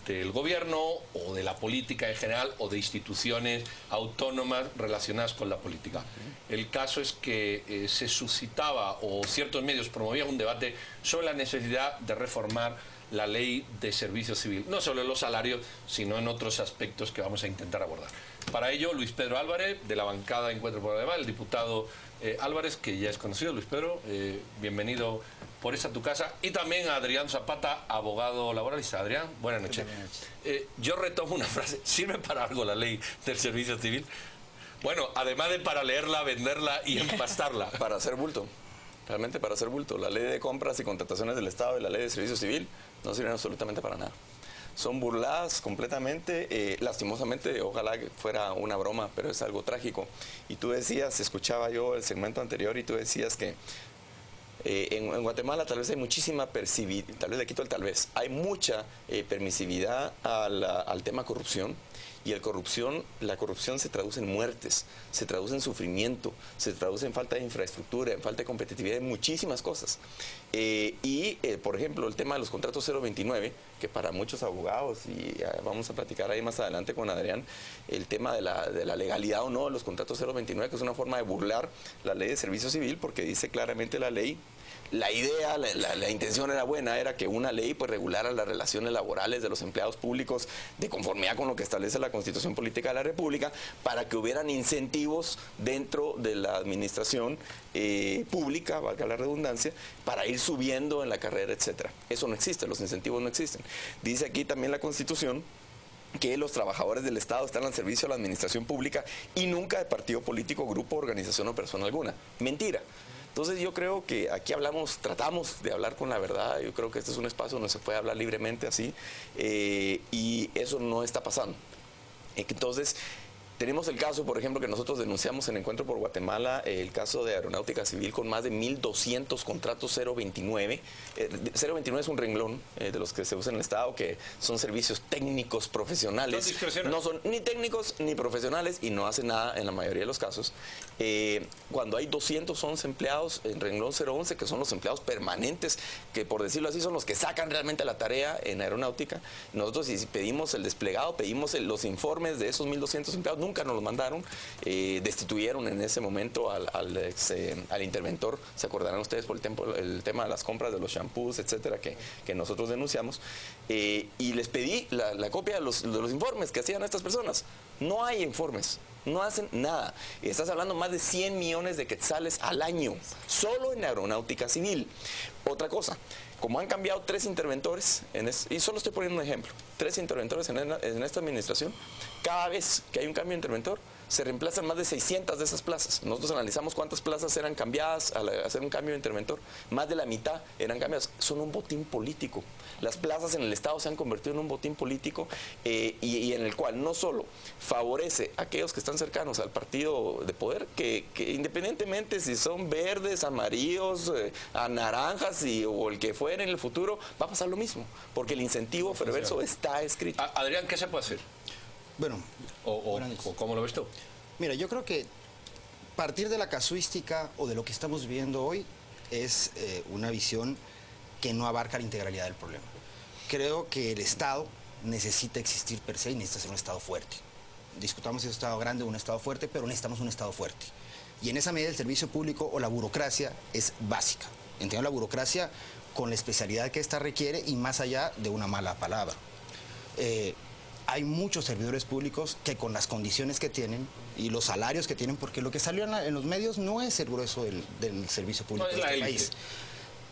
del gobierno o de la política en general o de instituciones autónomas relacionadas con la política. El caso es que se suscitaba, o ciertos medios promovían un debate sobre la necesidad de reformar la ley de servicio civil, no solo en los salarios, sino en otros aspectos que vamos a intentar abordar. Para ello, Luis Pedro Álvarez, de la bancada Encuentro por Guatemala, el diputado Álvarez, que ya es conocido. Luis Pedro, bienvenido por esta tu casa. Y también a Adrián Zapata, abogado laboralista. Adrián, buenas noches. Yo retomo una frase, ¿sirve para algo la ley del servicio civil? Bueno, además de para leerla, venderla y empastarla. Para hacer bulto. Realmente para hacer bulto. La ley de compras y contrataciones del Estado y la ley de servicio civil no sirven absolutamente para nada. Son burladas completamente, lastimosamente, ojalá que fuera una broma, pero es algo trágico. Y tú decías, escuchaba yo el segmento anterior y tú decías que en Guatemala tal vez hay muchísima permisividad, tal vez le quito el tal vez, hay mucha permisividad al tema corrupción. Y la corrupción se traduce en muertes, se traduce en sufrimiento, se traduce en falta de infraestructura, en falta de competitividad, en muchísimas cosas. Por ejemplo, el tema de los contratos 029, que para muchos abogados, y vamos a platicar ahí más adelante con Adrián, el tema de la legalidad o no de los contratos 029, que es una forma de burlar la ley de servicio civil, porque dice claramente la ley. La idea, la intención era buena, era que una ley pues regulara las relaciones laborales de los empleados públicos de conformidad con lo que establece la Constitución Política de la República, para que hubieran incentivos dentro de la administración pública, valga la redundancia, para ir subiendo en la carrera, etcétera. Eso no existe, los incentivos no existen. Dice aquí también la Constitución que los trabajadores del Estado están al servicio de la administración pública y nunca de partido político, grupo, organización o persona alguna. Mentira. Entonces yo creo que aquí tratamos de hablar con la verdad. Yo creo que este es un espacio donde se puede hablar libremente así, y eso no está pasando. Entonces tenemos el caso, por ejemplo, que nosotros denunciamos en Encuentro por Guatemala, el caso de Aeronáutica Civil con más de 1.200 contratos 029. 029 es un renglón de los que se usan en el Estado, que son servicios técnicos profesionales. No son ni técnicos ni profesionales y no hacen nada en la mayoría de los casos. Cuando hay 211 empleados en renglón 011, que son los empleados permanentes, que por decirlo así son los que sacan realmente la tarea en aeronáutica, nosotros si pedimos el desplegado, pedimos los informes de esos 1.200 empleados, nunca nos los mandaron. Destituyeron en ese momento al interventor, se acordarán ustedes, por el tema de las compras de los shampoos, etcétera, que nosotros denunciamos, y les pedí la copia de los informes que hacían estas personas. No hay informes, no hacen nada. Estás hablando más de 100 millones de quetzales al año, solo en aeronáutica civil. Otra cosa, como han cambiado 3 interventores, y solo estoy poniendo un ejemplo, 3 interventores en esta administración, cada vez que hay un cambio de interventor, se reemplazan más de 600 de esas plazas. Nosotros analizamos cuántas plazas eran cambiadas al hacer un cambio de interventor. Más de la mitad eran cambiadas. Son un botín político. Las plazas en el Estado se han convertido en un botín político y en el cual no solo favorece a aquellos que están cercanos al partido de poder, que independientemente si son verdes, amarillos, a naranjas o el que fuera en el futuro, va a pasar lo mismo, porque el incentivo perverso está escrito. Adrián, ¿qué se puede hacer? Bueno, o ¿cómo lo ves tú? Mira, yo creo que partir de la casuística o de lo que estamos viendo hoy es una visión que no abarca la integralidad del problema. Creo que el Estado necesita existir per se y necesita ser un Estado fuerte. Discutamos si es un Estado grande o un Estado fuerte, pero necesitamos un Estado fuerte. Y en esa medida el servicio público o la burocracia es básica. Entiendo la burocracia con la especialidad que ésta requiere y más allá de una mala palabra. Hay muchos servidores públicos que con las condiciones que tienen y los salarios que tienen, porque lo que salió en los medios no es el grueso del servicio público de este país.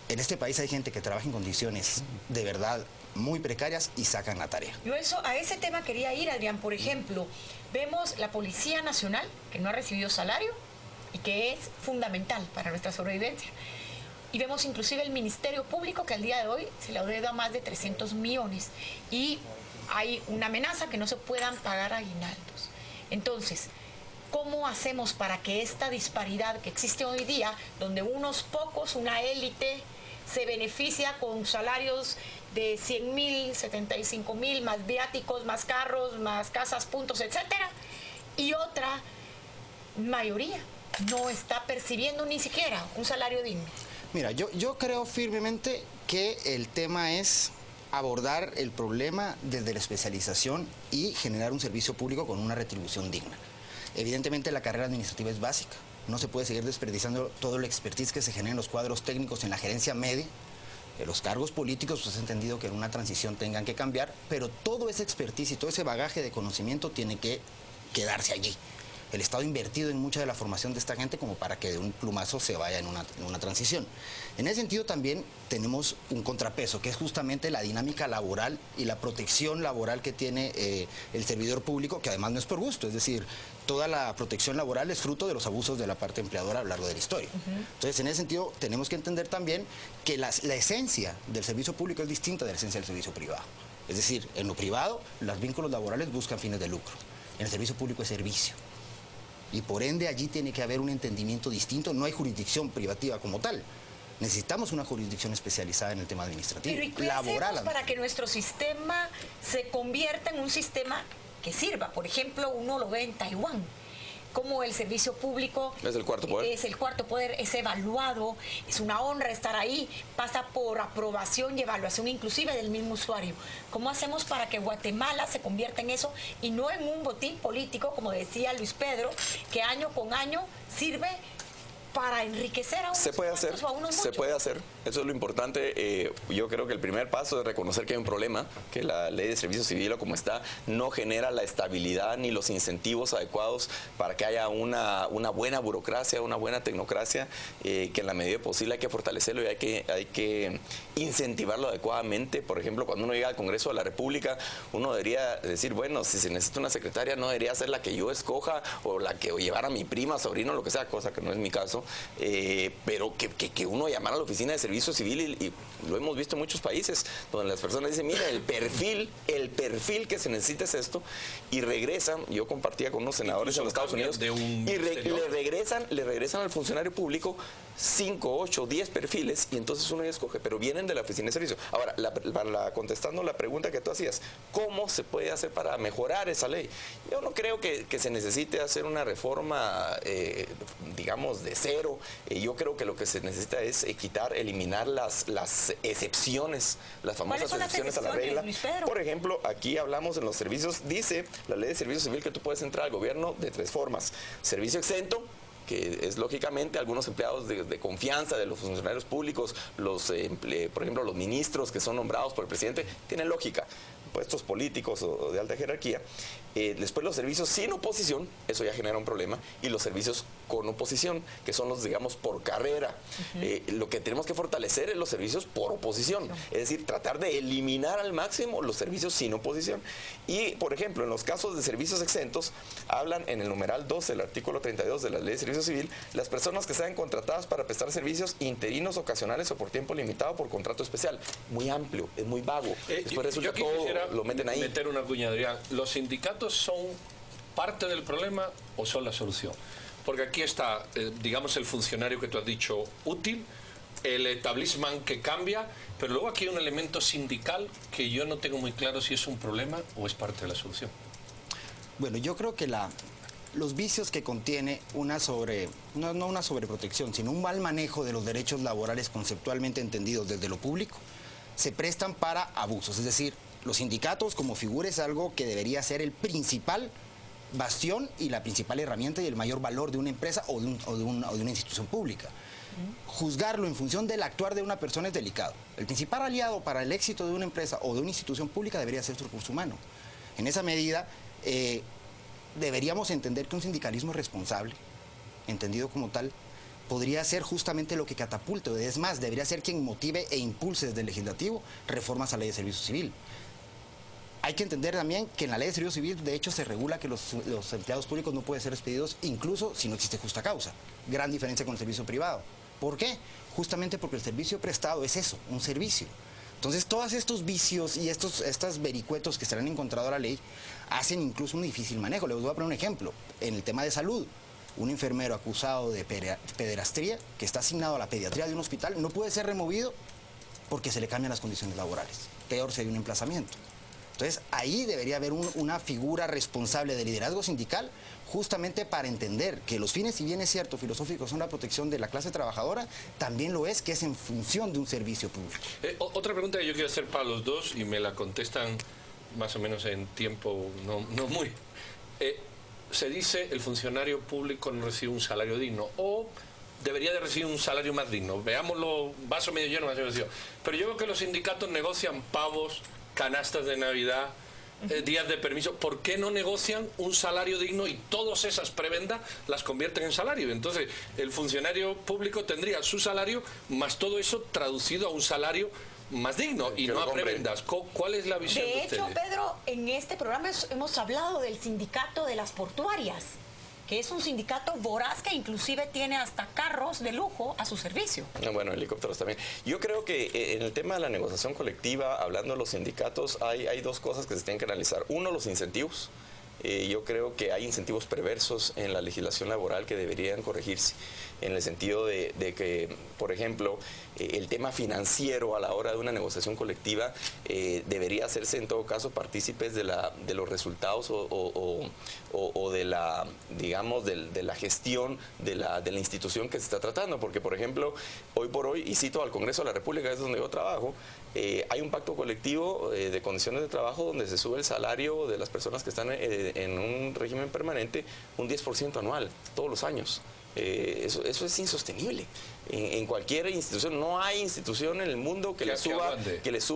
En este país hay gente que trabaja en condiciones de verdad muy precarias y sacan la tarea. Yo a ese tema quería ir, Adrián. Por ejemplo, vemos la Policía Nacional, que no ha recibido salario y que es fundamental para nuestra sobrevivencia. Y vemos inclusive el Ministerio Público, que al día de hoy se le adeuda más de 300 millones. Y hay una amenaza que no se puedan pagar aguinaldos. Entonces, ¿cómo hacemos para que esta disparidad que existe hoy día, donde unos pocos, una élite, se beneficia con salarios de 100.000, 75.000, más viáticos, más carros, más casas, puntos, etcétera, y otra mayoría no está percibiendo ni siquiera un salario digno? Mira, yo creo firmemente que el tema es abordar el problema desde la especialización y generar un servicio público con una retribución digna. Evidentemente la carrera administrativa es básica. No se puede seguir desperdiciando todo el expertise que se genera en los cuadros técnicos, en la gerencia media. Los cargos políticos, pues es entendido que en una transición tengan que cambiar, pero todo ese expertise y todo ese bagaje de conocimiento tiene que quedarse allí. El Estado ha invertido en mucha de la formación de esta gente como para que de un plumazo se vaya en una transición. En ese sentido también tenemos un contrapeso, que es justamente la dinámica laboral y la protección laboral que tiene el servidor público, que además no es por gusto, es decir, toda la protección laboral es fruto de los abusos de la parte empleadora a lo largo de la historia. Entonces, en ese sentido, tenemos que entender también que la esencia del servicio público es distinta de la esencia del servicio privado. Es decir, en lo privado, los vínculos laborales buscan fines de lucro. En el servicio público es servicio. Y por ende allí tiene que haber un entendimiento distinto. No hay jurisdicción privativa como tal. Necesitamos una jurisdicción especializada en el tema administrativo. Pero ¿y qué hacemos para que nuestro sistema se convierta en un sistema que sirva? Por ejemplo, uno lo ve en Taiwán, como el servicio público es el cuarto poder. Es el cuarto poder, es evaluado, es una honra estar ahí, pasa por aprobación y evaluación inclusive del mismo usuario. ¿Cómo hacemos para que Guatemala se convierta en eso y no en un botín político, como decía Luis Pedro, que año con año sirve para enriquecer a unos cuantos o a unos muchos? Se puede hacer, eso es lo importante. Yo creo que el primer paso es reconocer que hay un problema, que la ley de servicio civil o como está no genera la estabilidad ni los incentivos adecuados para que haya una buena burocracia, una buena tecnocracia, que en la medida posible hay que fortalecerlo y hay que incentivarlo adecuadamente. Por ejemplo, cuando uno llega al Congreso de la República, uno debería decir, bueno, si se necesita una secretaria no debería ser la que yo escoja o la que llevara a mi prima, sobrino, lo que sea, cosa que no es mi caso. Pero que uno llamara a la oficina de servicio civil y lo hemos visto en muchos países donde las personas dicen, mira, el perfil que se necesita es esto, y regresan. Yo compartía con unos senadores en los Estados Unidos y le regresan al funcionario público 5, 8, 10 perfiles y entonces uno ya escoge, pero vienen de la oficina de servicio. Ahora, contestando la pregunta que tú hacías, ¿cómo se puede hacer para mejorar esa ley? Yo no creo que se necesite hacer una reforma, digamos, de cero. Yo creo que lo que se necesita es eliminar las excepciones, las famosas excepciones a la regla. Por ejemplo, aquí hablamos en los servicios, dice la ley de servicio civil que tú puedes entrar al gobierno de 3 formas. Servicio exento, que es lógicamente algunos empleados de confianza de los funcionarios públicos, por ejemplo, los ministros que son nombrados por el presidente, tienen lógica. puestos políticos o de alta jerarquía. Después los servicios sin oposición, eso ya genera un problema, y los servicios con oposición, que son los, digamos, por carrera. Lo que tenemos que fortalecer es los servicios por oposición, es decir, tratar de eliminar al máximo los servicios sin oposición. Y, por ejemplo, en los casos de servicios exentos, hablan en el numeral 12 del artículo 32 de la Ley de Servicio Civil, las personas que sean contratadas para prestar servicios interinos, ocasionales o por tiempo limitado por contrato especial. Muy amplio, es muy vago. Después resulta que todo lo meten ahí. Meter una cuña, Adrián. ¿Los sindicatos son parte del problema o son la solución? Porque aquí está, digamos, el funcionario que tú has dicho útil, el establishment que cambia, pero luego aquí hay un elemento sindical que yo no tengo muy claro si es un problema o es parte de la solución. Bueno, yo creo que los vicios que contiene no una sobreprotección, sino un mal manejo de los derechos laborales conceptualmente entendidos desde lo público, se prestan para abusos. Es decir, los sindicatos como figura es algo que debería ser el principal bastión y la principal herramienta y el mayor valor de una empresa o de una institución pública. Juzgarlo en función del actuar de una persona es delicado. El principal aliado para el éxito de una empresa o de una institución pública debería ser su recurso humano. En esa medida, deberíamos entender que un sindicalismo responsable, entendido como tal, podría ser justamente lo que catapulte, es más, debería ser quien motive e impulse desde el legislativo reformas a la ley de servicio civil. Hay que entender también que en la ley de servicio civil, de hecho, se regula que los empleados públicos no pueden ser despedidos incluso si no existe justa causa. Gran diferencia con el servicio privado. ¿Por qué? Justamente porque el servicio prestado es eso, un servicio. Entonces, todos estos vicios y estos vericuetos que se han encontrado a la ley hacen incluso un difícil manejo. Les voy a poner un ejemplo. En el tema de salud, un enfermero acusado de pederastría, que está asignado a la pediatría de un hospital, no puede ser removido porque se le cambian las condiciones laborales. Peor si hay un emplazamiento. Entonces, ahí debería haber una figura responsable de liderazgo sindical, justamente para entender que los fines, si bien es cierto, filosóficos son la protección de la clase trabajadora, también lo es que es en función de un servicio público. Otra pregunta que yo quiero hacer para los dos, y me la contestan más o menos en tiempo no muy... se dice el funcionario público no recibe un salario digno, o debería de recibir un salario más digno. Veámoslo, vaso medio lleno, vaso medio vacío. Pero yo veo que los sindicatos negocian pavos, canastas de Navidad, días de permiso. ¿Por qué no negocian un salario digno y todas esas prebendas las convierten en salario? Entonces, el funcionario público tendría su salario más todo eso traducido a un salario más digno y no a prebendas. ¿Cuál es la visión de ustedes? De hecho, Pedro, en este programa hemos hablado del sindicato de las portuarias, que es un sindicato voraz que inclusive tiene hasta carros de lujo a su servicio. Bueno, helicópteros también. Yo creo que en el tema de la negociación colectiva, hablando de los sindicatos, hay dos cosas que se tienen que analizar. Uno, los incentivos. Yo creo que hay incentivos perversos en la legislación laboral que deberían corregirse, en el sentido de que, por ejemplo, el tema financiero a la hora de una negociación colectiva debería hacerse en todo caso partícipes de los resultados o de la, digamos, de la gestión de la institución que se está tratando, porque, por ejemplo, hoy por hoy, y cito al Congreso de la República, es donde yo trabajo, hay un pacto colectivo de condiciones de trabajo donde se sube el salario de las personas que están en un régimen permanente un 10% anual, todos los años. Eso es insostenible. En cualquier institución, no hay institución en el mundo que le suba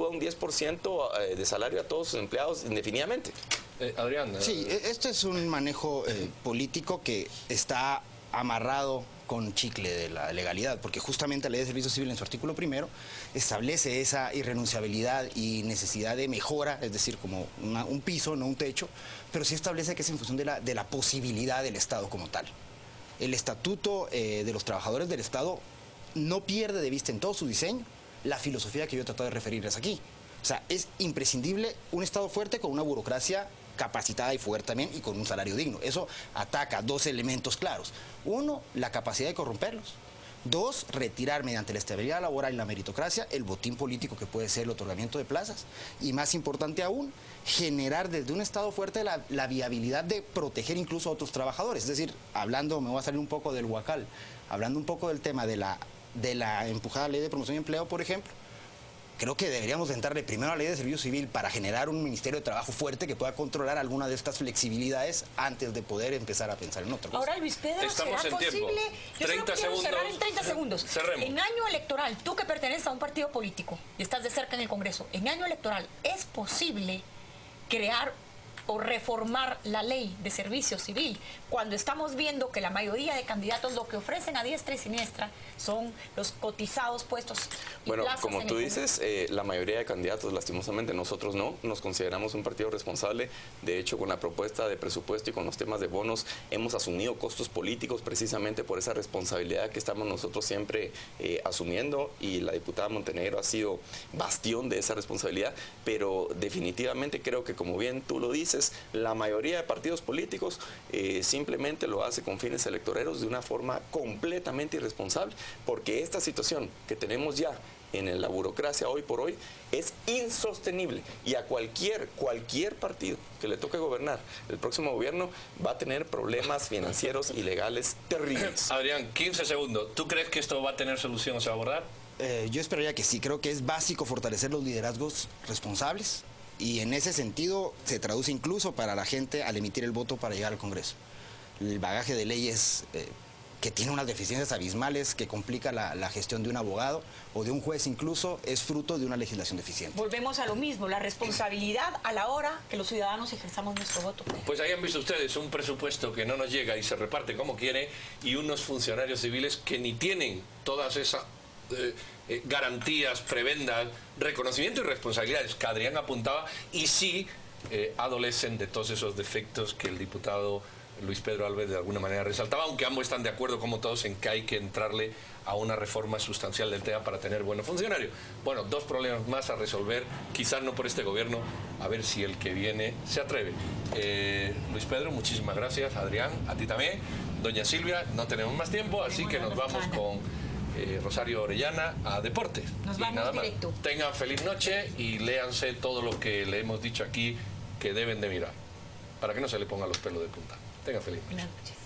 un 10% de salario a todos sus empleados indefinidamente. Adrián. Sí, esto es un manejo político que está amarrado con chicle de la legalidad, porque justamente la Ley de Servicio Civil en su artículo 1 establece esa irrenunciabilidad y necesidad de mejora, es decir, como un piso, no un techo, pero sí establece que es en función de la posibilidad del Estado como tal. El Estatuto de los Trabajadores del Estado no pierde de vista en todo su diseño la filosofía que yo he tratado de referirles aquí. O sea, es imprescindible un Estado fuerte con una burocracia capacitada y fuerte también y con un salario digno. Eso ataca dos elementos claros. Uno, la capacidad de corromperlos. Dos, retirar mediante la estabilidad laboral y la meritocracia el botín político que puede ser el otorgamiento de plazas. Y más importante aún, generar desde un Estado fuerte la viabilidad de proteger incluso a otros trabajadores. Es decir, hablando, me voy a salir un poco del huacal, hablando un poco del tema de la empujada ley de promoción y empleo, por ejemplo, creo que deberíamos entrarle primero a la ley de servicio civil para generar un ministerio de trabajo fuerte que pueda controlar alguna de estas flexibilidades antes de poder empezar a pensar en otra cosa. Ahora, Luis Pedro, ¿será posible? Yo solo quiero cerrar en 30 segundos. Cerremos. En año electoral, tú que perteneces a un partido político y estás de cerca en el Congreso, en año electoral, ¿es posible crear o reformar la ley de servicio civil, cuando estamos viendo que la mayoría de candidatos lo que ofrecen a diestra y siniestra son los cotizados puestos y bueno, plazas como en tú el dices, la mayoría de candidatos, lastimosamente nosotros no, nos consideramos un partido responsable. De hecho, con la propuesta de presupuesto y con los temas de bonos hemos asumido costos políticos precisamente por esa responsabilidad que estamos nosotros siempre asumiendo, y la diputada Montenegro ha sido bastión de esa responsabilidad, pero definitivamente creo que, como bien tú lo dices, la mayoría de partidos políticos simplemente lo hace con fines electoreros de una forma completamente irresponsable, porque esta situación que tenemos ya en la burocracia hoy por hoy es insostenible, y a cualquier partido que le toque gobernar el próximo gobierno va a tener problemas financieros y legales terribles. Adrián, 15 segundos. ¿Tú crees que esto va a tener solución o se va a abordar? Yo esperaría que sí. Creo que es básico fortalecer los liderazgos responsables, y en ese sentido se traduce incluso para la gente al emitir el voto para llegar al Congreso. El bagaje de leyes que tiene unas deficiencias abismales, que complica la gestión de un abogado o de un juez incluso, es fruto de una legislación deficiente. Volvemos a lo mismo, la responsabilidad a la hora que los ciudadanos ejerzamos nuestro voto. Pues ahí han visto ustedes un presupuesto que no nos llega y se reparte como quiere, y unos funcionarios civiles que ni tienen todas esas garantías, prebendas, reconocimiento y responsabilidades que Adrián apuntaba, y sí adolecen de todos esos defectos que el diputado Luis Pedro Alves de alguna manera resaltaba, aunque ambos están de acuerdo como todos en que hay que entrarle a una reforma sustancial del tema para tener buenos funcionarios. Bueno, dos problemas más a resolver, quizás no por este gobierno, a ver si el que viene se atreve. Luis Pedro, muchísimas gracias. Adrián, a ti también. Doña Silvia, no tenemos más tiempo, así que nos vamos con Rosario Orellana a Deportes. Nos y vamos nada más. directo. Tengan feliz noche y léanse todo lo que le hemos dicho aquí que deben de mirar, para que no se le pongan los pelos de punta. Tengan feliz noche. Buenas noches.